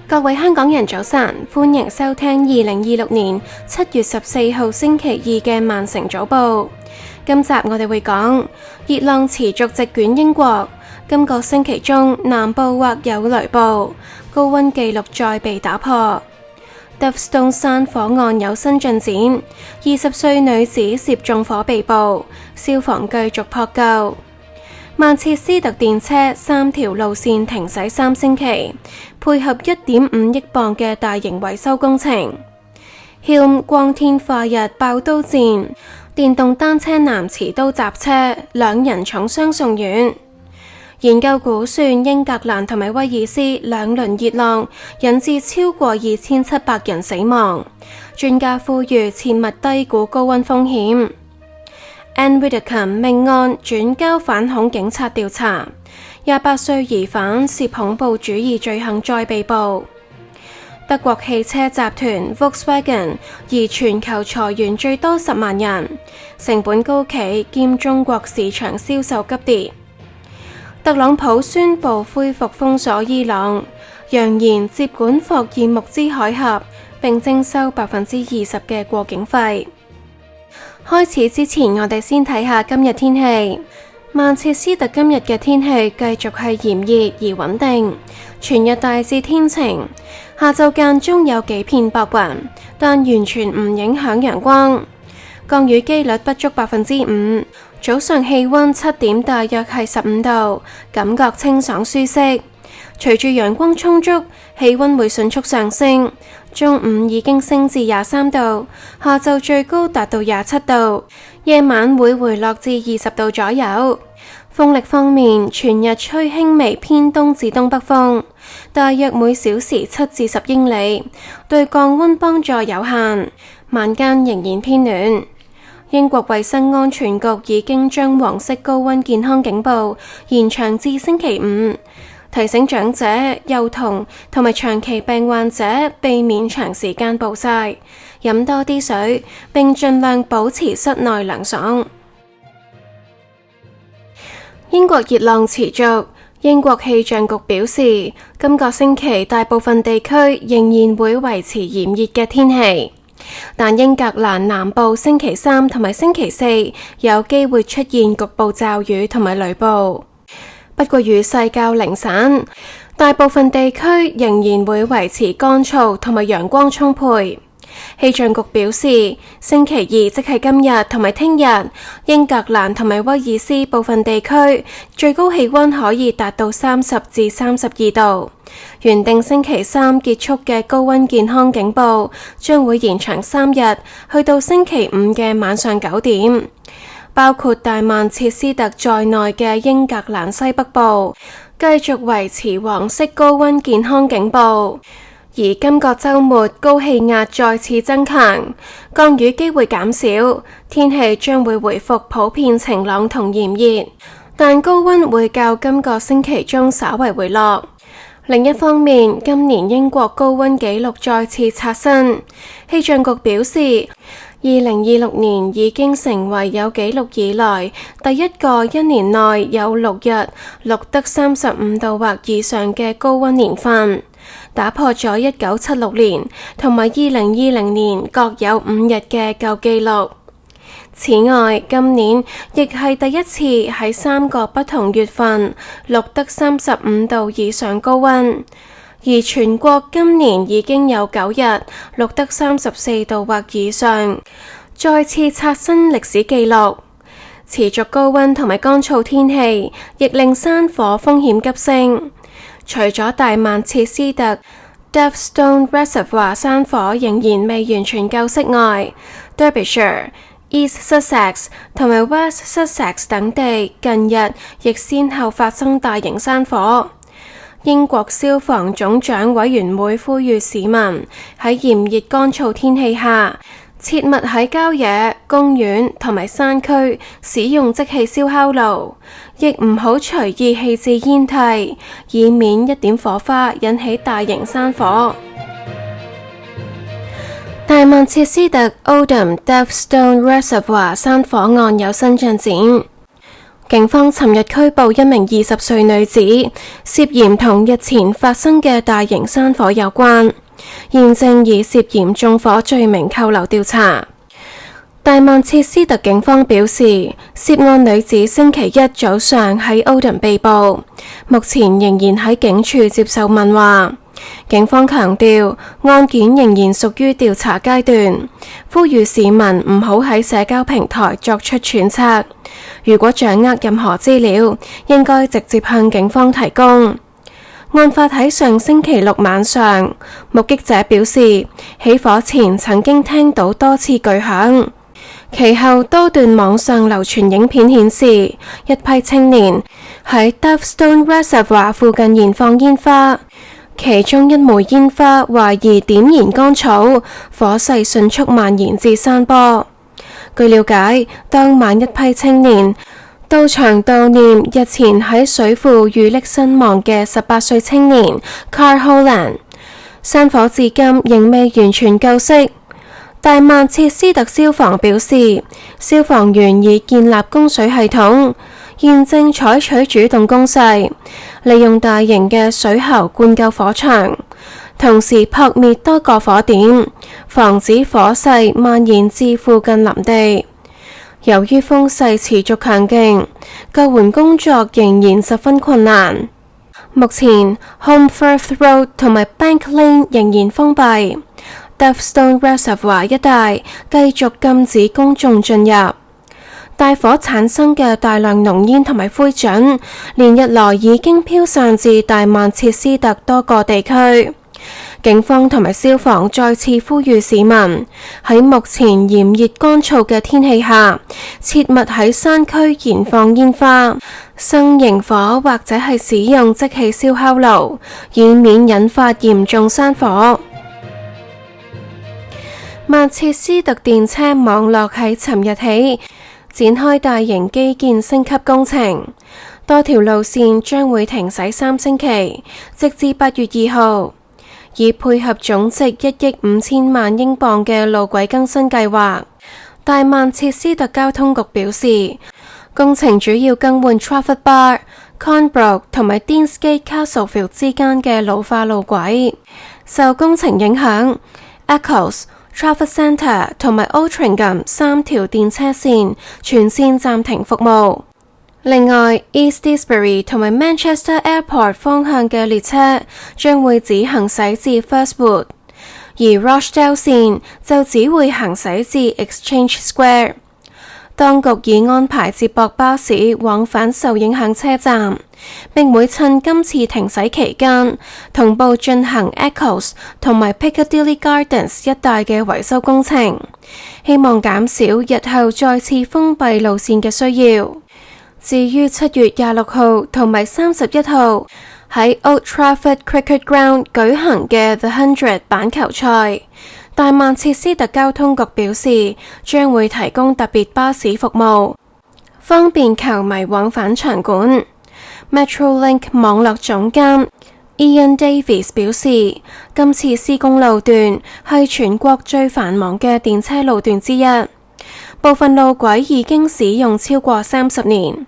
各位香港人早晨，歡迎收聽2026年7月14號星期二嘅曼城早報。今集我哋會講熱浪持續席捲英國，今個星期中南部或有雷暴，高溫紀錄再被打破。Dovestone 山火案有新進展，20歲女子涉縱火被捕，消防繼續撲救。曼徹斯特電車3條路線停駛3星期，配合1.5億鎊嘅大型維修工程。Hume 光天化日爆刀戰，電動單車男持刀襲車，2人重傷送院。研究估算英格蘭同埋威爾斯2輪熱浪引致超過2700人死亡，專家呼籲切勿低估高溫風險。Anne Widdecombe 命案轉交反恐警察調查，28歲疑犯涉恐怖主義罪行再被捕。德國汽車集團 Volkswagen 而全球裁員最多10萬人，成本高企兼中國市場銷售急跌。特朗普宣布恢復封鎖伊朗，揚言接管霍爾木茲海峽，並徵收20%嘅過境費。開始之前，我哋先睇下今日天氣。曼徹斯特今日嘅天氣繼續係炎熱而穩定，全日大致天晴，下晝間中有幾片薄雲，但完全唔影響陽光。降雨機率不足5%。早上氣溫7點，大約係15度，感覺清爽舒適。隨住陽光充足，氣溫會迅速上升。中午已經升至23度，下晝最高達到27度，夜晚會回落至20度左右。風力方面，全日吹輕微偏東至東北風，大約每小時7至10英里，對降溫幫助有限。晚間仍然偏暖。英國衛生安全局已經將黃色高溫健康警報延長至星期5，提醒長者、幼童同埋長期病患者避免長時間暴曬，飲多啲水，並盡量保持室內涼爽。英國熱浪持續，英國氣象局表示，今個星期大部分地區仍然會維持炎熱嘅天氣。但英格蘭南部星期3同埋星期4有機會出現局部驟雨同埋雷暴，不過雨勢較零散，大部分地區仍然會維持乾燥同埋陽光充沛。氣象局表示，星期二即係今日同埋聽日，英格蘭同埋威爾斯部分地區最高氣溫可以達到30至32度。原定星期3結束嘅高溫健康警報將會延長3日，去到星期5嘅晚上9點。包括大曼徹斯特在內嘅英格蘭西北部繼續維持黃色高溫健康警報。而今個週末高氣壓再次增強，降雨機會減少，天氣將會回復普遍晴朗同炎熱，但高溫會較今個星期中稍為回落。另一方面，今年英國高溫紀錄再次刷新，氣象局表示，2026年已經成為有紀錄以來第一個一年內有6日錄得35度或以上嘅高溫年份，打破咗1976年同埋2020年各有5日嘅舊紀錄。此外，今年亦係第一次喺3個不同月份錄得35度以上高溫，而全國今年已經有9日錄得34度或以上，再次刷新歷史紀錄。持續高溫同埋乾燥天氣亦令山火風險急升。除咗大曼徹斯特 Dovestone Reservoir 山火仍然未完全救熄外， Derbyshire、East Sussex 同埋 West Sussex 等地近日亦先後發生大型山火。英國消防總長委員會呼籲市民喺炎熱乾燥天氣下，切勿喺郊野、公園同埋山區使用即棄燒烤爐，亦唔好隨意棄置煙蒂，以免一點火花引起大型山火。大曼徹斯特 Oldham Dovestone Reservoir 山火案有新進展。警方尋日拘捕一名20歲女子，涉嫌同日前發生嘅大型山火有關，現正以涉嫌縱火罪名扣留調查。大曼徹斯特警方表示，涉案女子星期一早上喺奧頓被捕，目前仍然喺警署接受問話。警方強調，案件仍然屬於調查階段，呼籲市民唔好喺社交平台作出揣測。如果掌握任何資料，應該直接向警方提供。案發喺上星期六晚上，目擊者表示，起火前曾經聽到多次巨響。其後多段網上流傳影片顯示，一批青年喺 Dovestone Reservoir 附近燃放煙花。其中一枚煙花懷疑點燃乾草，火勢迅速蔓延至山坡。據了解，當晚一批青年到場悼念日前喺水庫遇溺身亡嘅18歲青年 Carl Holland。山火至今仍未完全救熄。大曼徹斯特消防表示，消防員已建立供水系統，現正採取主動攻勢，利用大型嘅水喉灌救火場，同時撲滅多個火點，防止火勢蔓延至附近林地。由於風勢持續強勁，救援工作仍然十分困難。目前 Holmfirth Road 同埋 Bank Lane 仍然封閉， Dovestone Reservoir 一帶繼續禁止公眾進入。大火產生嘅大量濃煙同埋灰燼，連日來已經飄散至大曼徹斯特多個地區。警方同埋消防再次呼籲市民喺目前炎熱乾燥嘅天氣下，切勿喺山區燃放煙花、生營火或者係使用即棄燒烤爐，以免引發嚴重山火。曼徹斯特電車網絡喺尋日起展開大型基建升級工程，多條路線將會停駛3星期，直至8月2號，以配合總值1億5千萬英鎊嘅路軌更新計劃。大曼徹斯特交通局表示，工程主要更換 Trafford Bar、Conbrook 同埋 Deansgate Castlefield 之間嘅老化路軌。受工程影響， Eccles、Trafford Centre 同埋 Altrincham 3條電車線全線暫停服務。另外 East Didsbury 同埋 Manchester Airport 方向嘅列車將會只行駛至 Firstwood， 而 Rochdale 線就只會行駛至 Exchange Square。當局已安排接駁巴士往返受影響車站，並會趁今次停駛期間同步進行 Eccles 同埋 Piccadilly Gardens 一帶嘅維修工程，希望減少日後再次封閉路線嘅需要。至於7月26號同埋31號喺 Old Trafford Cricket Ground 舉行嘅 The 100板球賽，大曼徹斯特交通局表示將會提供特別巴士服務，方便球迷往返場館。Metrolink 網絡總監 Ian Davies 表示，今次施工路段係全國最繁忙嘅電車路段之一，部分路軌已經使用超過30年。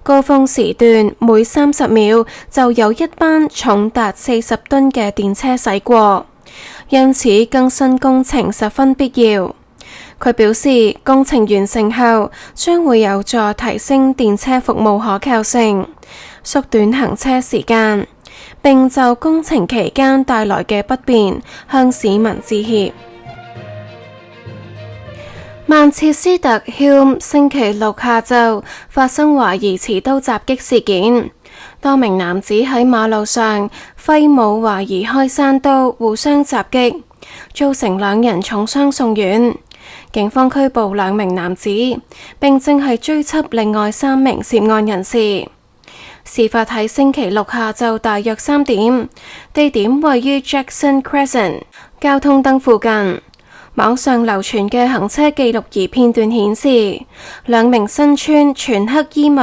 高峰時段每30秒就有一班重達40噸嘅電車駛過，因此更新工程十分必要。佢表示，工程完成後將會有助提升電車服務可靠性，縮短行車時間，並就工程期間帶來嘅不便向市民致歉。曼徹斯特 Hulme 星期六下晝發生懷疑持刀襲擊事件，多名男子喺馬路上揮舞懷疑開山刀互相襲擊，造成2人重傷送院。警方拘捕2名男子，並正係追緝另外3名涉案人士。事發喺星期六下晝大約3點，地點位於 Jackson Crescent 交通燈附近。網上流傳嘅行車記錄儀片段顯示，2名身穿全黑衣物、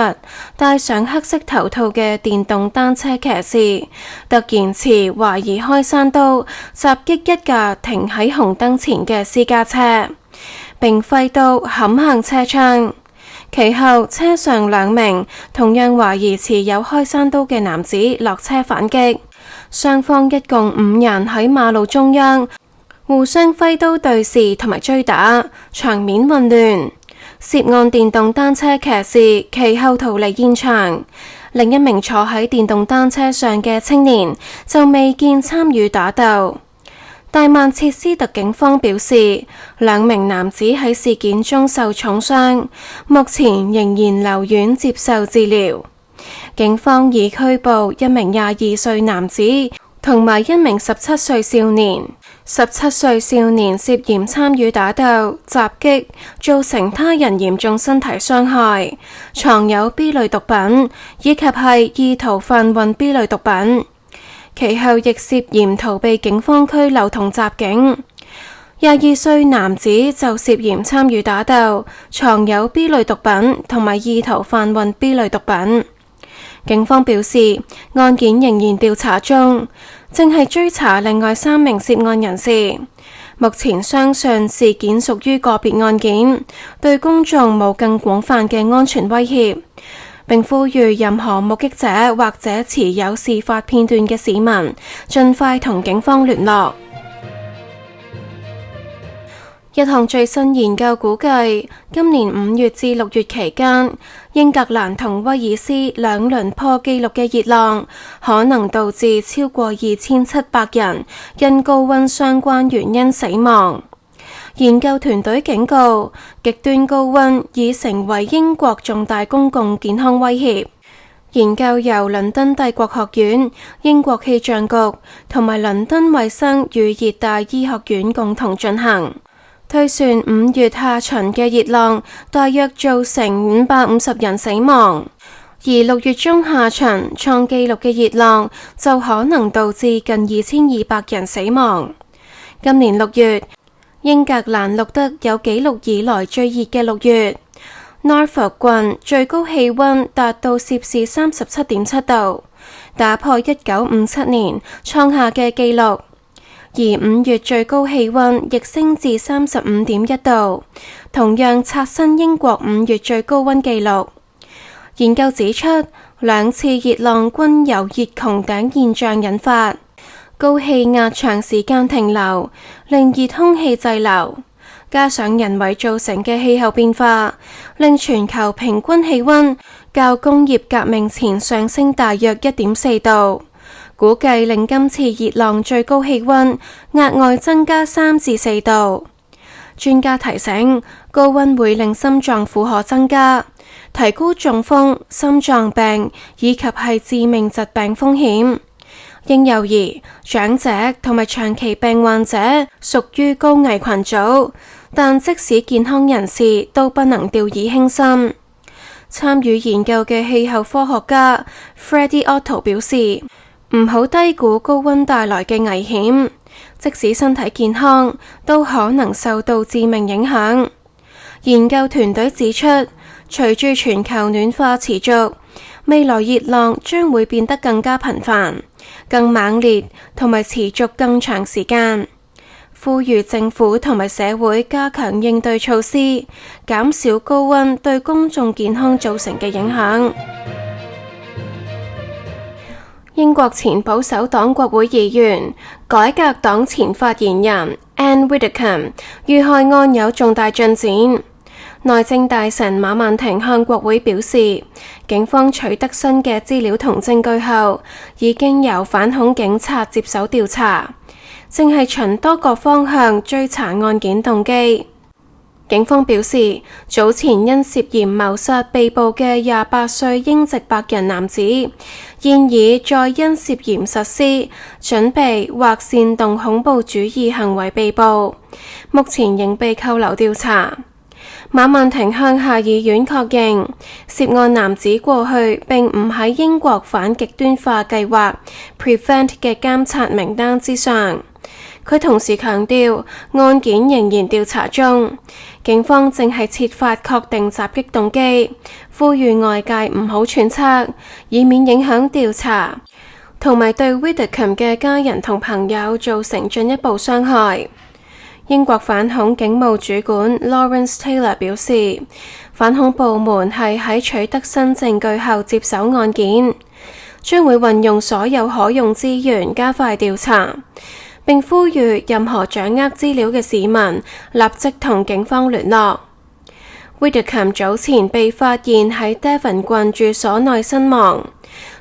戴上黑色頭套嘅電動單車騎士突然持懷疑開山刀襲擊一架停喺紅燈前嘅私家車，並揮刀砍向車窗。其後車上2名同樣懷疑持有開山刀嘅男子落車反擊，雙方一共5人喺馬路中央互相揮刀對峙同埋追打，場面混亂。涉案電動單車騎士其後逃離現場，另一名坐喺電動單車上嘅青年就未見參與打鬥。大曼徹斯特警方表示，2名男子喺事件中受重傷，目前仍然留院接受治療。警方已拘捕1名22歲男子同埋1名17歲少年。17歲少年涉嫌參與打鬥、襲擊，造成他人嚴重身體傷害，藏有 B 類毒品，以及係意圖販運 B 類毒品。其後亦涉嫌逃避警方拘留同襲警。22歲男子就涉嫌參與打鬥、藏有 B 類毒品同埋意圖販運 B 類毒品。警方表示，案件仍然調查中，正係追查另外3名涉案人士。目前相信事件屬於個別案件，對公眾冇更廣泛嘅安全威脅，並呼籲任何目擊者或者持有事發片段嘅市民盡快同警方聯絡。一項最新研究估計，今年5月至6月期間，英格蘭同威爾斯2輪破紀錄嘅熱浪，可能導致超過2700人因高溫相關原因死亡。研究團隊警告，極端高溫已成為英國重大公共健康威脅。研究由倫敦帝國學院、英國氣象局同埋倫敦衛生與熱帶醫學院共同進行。推算5月下旬嘅熱浪大約造成550人死亡，而6月中下旬創紀錄嘅熱浪就可能導致近2200人死亡。今年6月，英格蘭錄得有紀錄以來最熱嘅6月，Norfolk 郡最高氣溫達到攝氏37.7度，打破1957年創下嘅紀錄。而5月最高氣溫亦升至35.1度，同樣刷新英國5月最高溫紀錄。研究指出，2次熱浪均由熱穹頂現象引發，高氣壓長時間停留，令熱空氣滯留，加上人為造成嘅氣候變化，令全球平均氣溫較工業革命前上升大約1.4度。估計令今次熱浪最高氣溫額外增加3至4度。專家提醒，高溫會令心臟負荷增加，提高中風、心臟病以及係致命疾病風險。嬰幼兒、長者同埋長期病患者屬於高危群組，但即使健康人士都不能掉以輕心。參與研究嘅氣候科學家 Freddie Otto 表示，唔好低估高溫帶來嘅危險，即使身體健康，都可能受到致命影響。研究團隊指出，隨住全球暖化持續，未來熱浪將會變得更加頻繁、更猛烈，同埋持續更長時間。呼籲政府同埋社會加強應對措施，減少高溫對公眾健康造成嘅影響。英國前保守黨國會議員、改革黨前發言人 Anne Widdecombe 遇害案有重大進展。內政大臣馬曼婷向國會表示，警方取得新嘅資料同證據後，已經由反恐警察接手調查，正係循多個方向追查案件動機。警方表示，早前因涉嫌謀殺被捕嘅28歲英籍白人男子，現已再因涉嫌實施、準備或煽動恐怖主義行為被捕，目前仍被扣留調查。馬曼婷向下議院確認，涉案男子過去並唔喺英國反極端化計劃 Prevent 嘅監察名單之上。佢同時強調，案件仍然調查中，警方正係設法確定襲擊動機，呼籲外界唔好揣測，以免影響調查，同埋對 Widdecombe 嘅家人同朋友造成進一步傷害。英國反恐警務主管 Lawrence Taylor 表示，反恐部門係喺取得新證據後接手案件，將會運用所有可用資源加快調查，並呼籲任何掌握資料嘅市民立即同警方聯絡。Widdecombe 早前被發現喺 Devon 郡住所內身亡，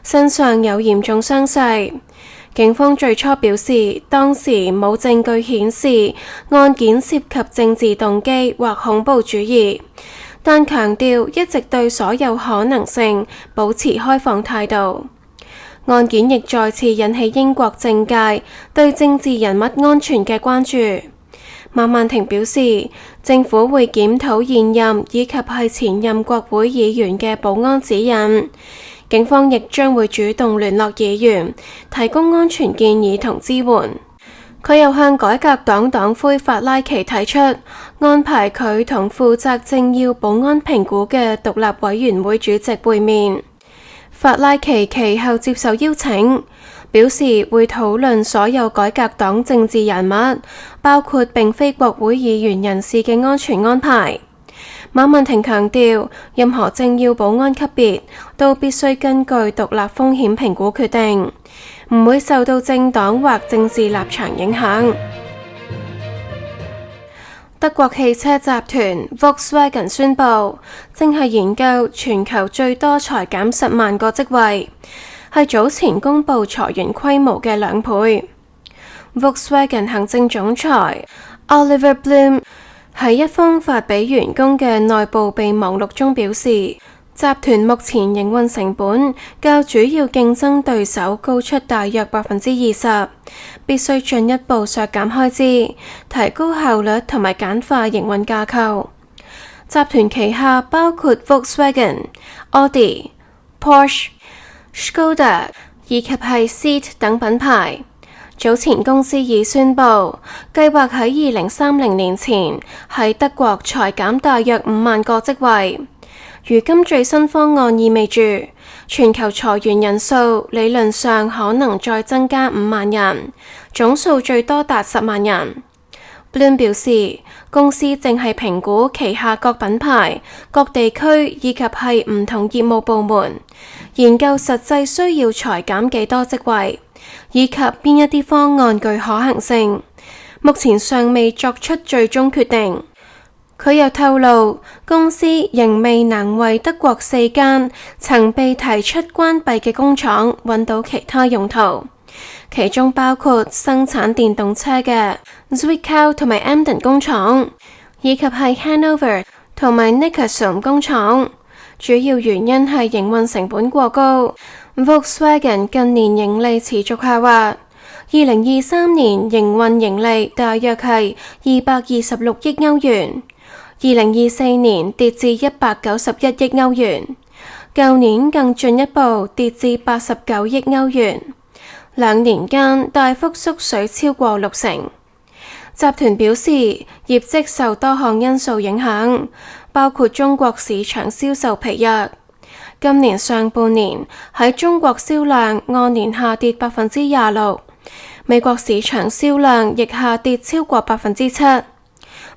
身上有嚴重傷勢。警方最初表示，當時冇證據顯示案件涉及政治動機或恐怖主義，但強調一直對所有可能性保持開放態度。案件亦再次引起英國政界對政治人物安全嘅關注。馬曼婷表示，政府會檢討現任以及係前任國會議員嘅保安指引，警方亦將會主動聯絡議員，提供安全建議同支援。佢又向改革黨黨魁法拉奇提出安排佢同負責政要保安評估嘅獨立委員會主席會面。法拉奇其後接受邀請，表示會討論所有改革黨政治人物，包括並非國會議員人士嘅安全安排。馬文婷強調，任何政要保安級別都必須根據獨立風險評估決定，唔會受到政黨或政治立場影響。德國汽車集團 Volkswagen 宣布，正係研究全球最多裁減10萬個職位，係早前公布裁員規模嘅2倍。Volkswagen 行政總裁 Oliver Blume 喺一封發俾員工嘅內部備忘錄中表示，集團目前營運成本較主要競爭對手高出大約20%，必須進一步削減開支，提高效率同埋簡化營運架構。集團旗下包括 Volkswagen、Audi、Porsche、Skoda 以及係 Seat 等品牌。早前公司已宣布，計劃喺2030年前喺德國裁減大約5萬個職位。如今最新方案意味住全球裁員人數理論上可能再增加5萬人，總數最多達10萬人。Bloom 表示，公司正係評估旗下各品牌、各地區以及係唔同業務部門，研究實際需要裁減幾多職位，以及邊一啲方案具可行性。目前尚未作出最終決定。佢又透露，公司仍未能為德國4間曾被提出關閉嘅工廠揾到其他用途，其中包括生產電動車嘅 Zwickau 同埋 Emden 工廠，以及係 Hanover 同埋 Neckarsulm 工廠。主要原因係營運成本過高。Volkswagen 近年盈利持續下滑，2023年營運盈利大約係226億歐元。2024年跌至191億歐元，舊年更進一步跌至89億歐元，2年間大幅縮水超過60%。集團表示，業績受多項因素影響，包括中國市場銷售疲弱。今年上半年喺中國銷量按年下跌26%，美國市場銷量亦下跌超過7%。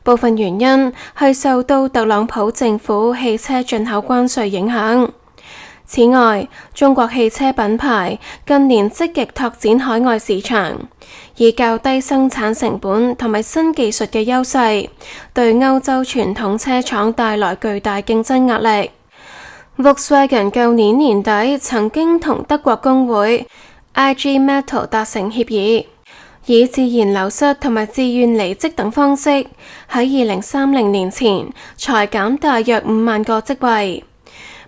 部分原因係受到特朗普政府汽車進口關稅影響。此外，中國汽車品牌近年積極拓展海外市場，以較低生產成本同埋新技術嘅優勢，對歐洲傳統車廠帶來巨大競爭壓力。Volkswagen 舊年年底曾經同德國工會 IG Metall 達成協議，以自然流失同埋自願離職等方式，喺2030年前裁減大約5萬個職位。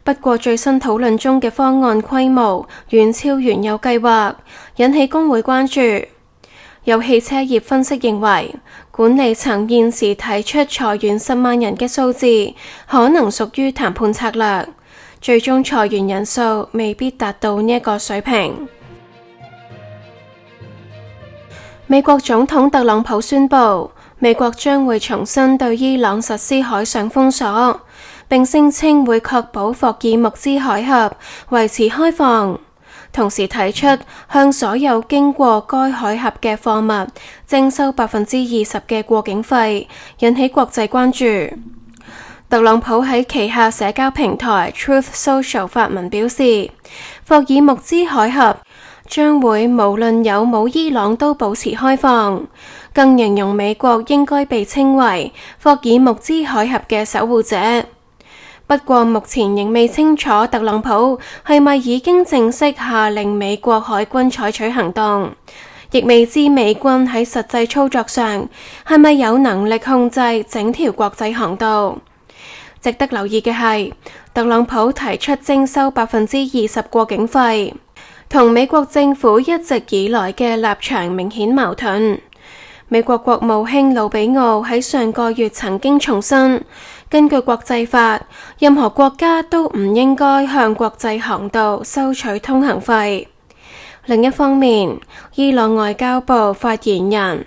不過最新討論中嘅方案規模遠超原有計劃，引起工會關注。有汽車業分析認為，管理層現時提出裁員10萬人嘅數字，可能屬於談判策略，最終裁員人數未必達到呢一個水平。美國總統特朗普宣布，美國將會重新對伊朗實施海上封鎖，並聲稱會確保霍爾木茲海峽維持開放。同時提出向所有經過該海峽嘅貨物徵收20%嘅過境費，引起國際關注。特朗普喺旗下社交平台 Truth Social 發文表示，霍爾木茲海峽將會無論有冇伊朗都保持開放，更形容美國應該被稱為霍爾木茲海峽嘅守護者。不過目前仍未清楚特朗普係咪已經正式下令美國海軍採取行動，亦未知美軍喺實際操作上係咪有能力控制整條國際航道。值得留意嘅係，特朗普提出徵收20%過境費，同美國政府一直以來嘅立場明顯矛盾。美國國務卿魯比奧喺上個月曾經重申，根據國際法，任何國家都唔應該向國際航道收取通行費。另一方面，伊朗外交部發言人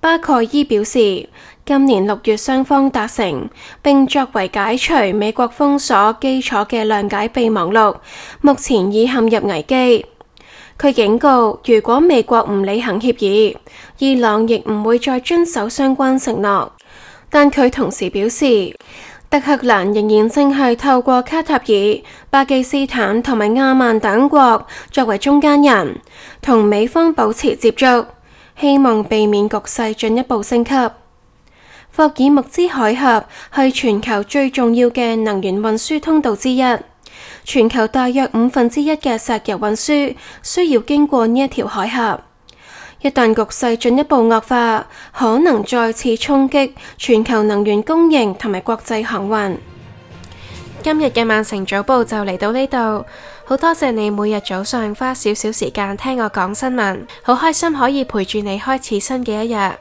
巴蓋伊表示，今年6月雙方達成並作為解除美國封鎖基礎嘅諒解備忘錄，目前已陷入危機。佢警告，如果美國唔履行協議，伊朗亦唔會再遵守相關承諾。但佢同時表示，德黑蘭仍然正係透過卡塔爾、巴基斯坦同埋阿曼等國作為中間人，同美方保持接觸，希望避免局勢進一步升級。霍爾木茲海峽係全球最重要嘅能源運輸通道之一，全球大約1/5嘅石油運輸需要經過呢一條海峽。一旦局勢進一步惡化，可能再次衝擊全球能源供應同埋國際航運。今日嘅曼城早報就嚟到呢度，好多謝你每日早上花少少時間聽我講新聞，好開心可以陪住你開始新嘅一日。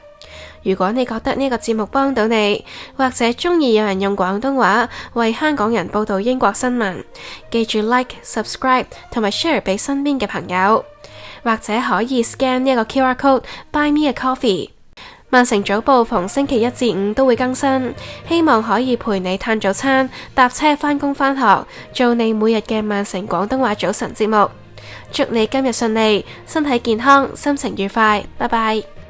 如果你覺得呢個節目幫到你，或者中意有人用廣東話為香港人報道英國新聞，記住 like、subscribe 同埋 share 俾身邊嘅朋友，或者可以 scan 呢個 QR code Buy Me a Coffee。曼城早報逢星期1至5都會更新，希望可以陪你嘆早餐、搭車返工返學，做你每日嘅曼城廣東話早晨節目。祝你今日順利，身體健康，心情愉快，拜拜。